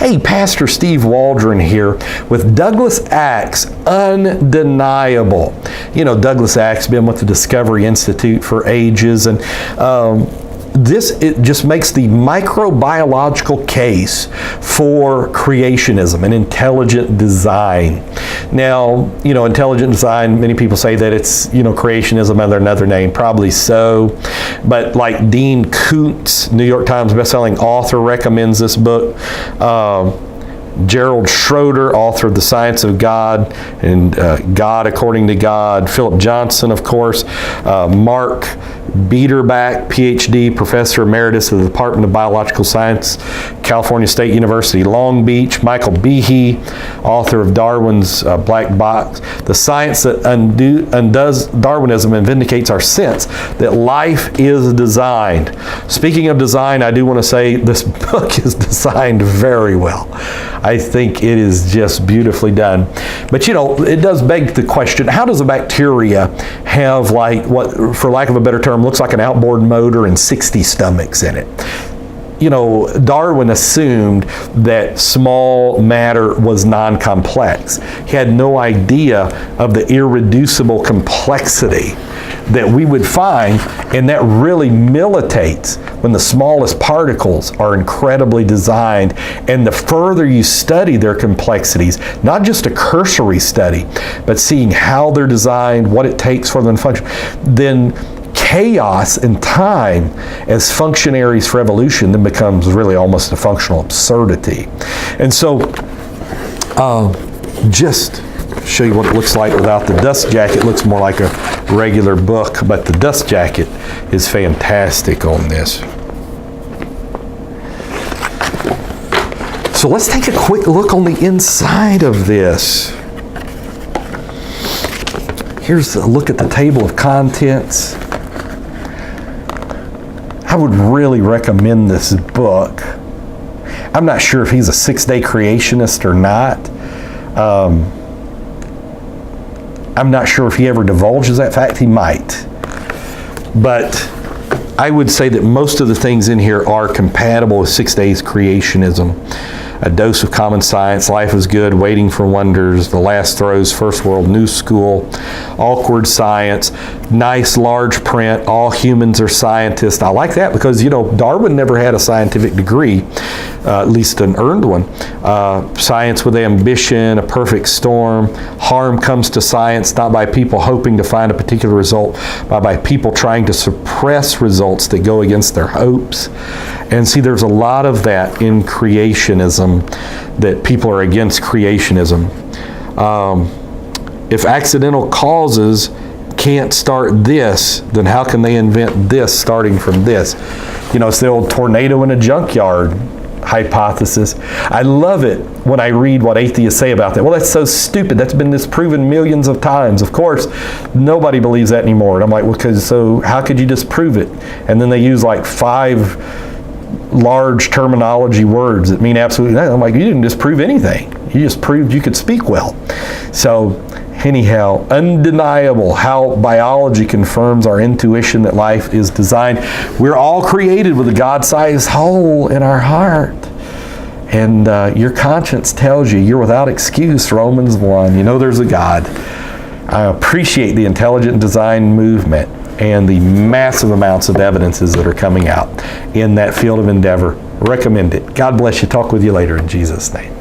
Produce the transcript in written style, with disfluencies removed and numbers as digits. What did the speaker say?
Hey, Pastor Steve Waldron here with Douglas Axe, Undeniable. You know, Douglas Axe been with the Discovery Institute for ages, and it just makes the microbiological case for creationism and intelligent design. Now, you know, intelligent design, many people say that it's, you know, creationism under another name, probably so. But like Dean Koontz, New York Times bestselling author, recommends this book. Gerald Schroeder, author of The Science of God and God According to God. Philip Johnson, of course. Mark Biederbach, PhD, Professor Emeritus of the Department of Biological Science, California State University, Long Beach. Michael Behe, author of Darwin's Black Box. The Science That Undoes Darwinism and Vindicates Our Sense That Life is Designed. Speaking of design, I do want to say this book is designed very well. I think it is just beautifully done. But you know, it does beg the question, how does a bacteria have, like, what, for lack of a better term, looks like an outboard motor and 60 stomachs in it? You know, Darwin assumed that small matter was non-complex. He had no idea of the irreducible complexity that we would find, and that really militates when the smallest particles are incredibly designed. And the further you study their complexities, not just a cursory study, but seeing how they're designed, what it takes for them to function, then chaos and time as functionaries for evolution then becomes really almost a functional absurdity. And so just show you what it looks like without the dust jacket. It looks more like a regular book, but the dust jacket is fantastic on this. So let's take a quick look on the inside of this. Here's a look at the table of contents. I would really recommend this book. I'm not sure if he's a six-day creationist or not. I'm not sure if he ever divulges that fact. He might. But I would say that most of the things in here are compatible with 6 days creationism. A Dose of Common Science, Life is Good, Waiting for Wonders, The Last Throes, First World New School, Awkward Science, nice large print, All Humans Are Scientists. I like that because, you know, Darwin never had a scientific degree, at least an earned one. Science with Ambition, A Perfect Storm, Harm Comes to Science, not by people hoping to find a particular result, but by people trying to suppress results that go against their hopes. And see, there's a lot of that in creationism, that people are against creationism. If accidental causes can't start this, then how can they invent this starting from this? You know, it's the old tornado in a junkyard hypothesis. I love it when I read what atheists say about that. Well, that's so stupid. That's been disproven millions of times. Of course, nobody believes that anymore. And I'm like, well, so how could you disprove it? And then they use like 5 large terminology words that mean absolutely nothing. I'm like, you didn't disprove anything. You just proved you could speak well. So anyhow, undeniable how biology confirms our intuition that life is designed. We're all created with a God-sized hole in our heart. And your conscience tells you you're without excuse, Romans 1. You know there's a God. I appreciate the intelligent design movement and the massive amounts of evidences that are coming out in that field of endeavor. Recommend it. God bless you. Talk with you later in Jesus' name.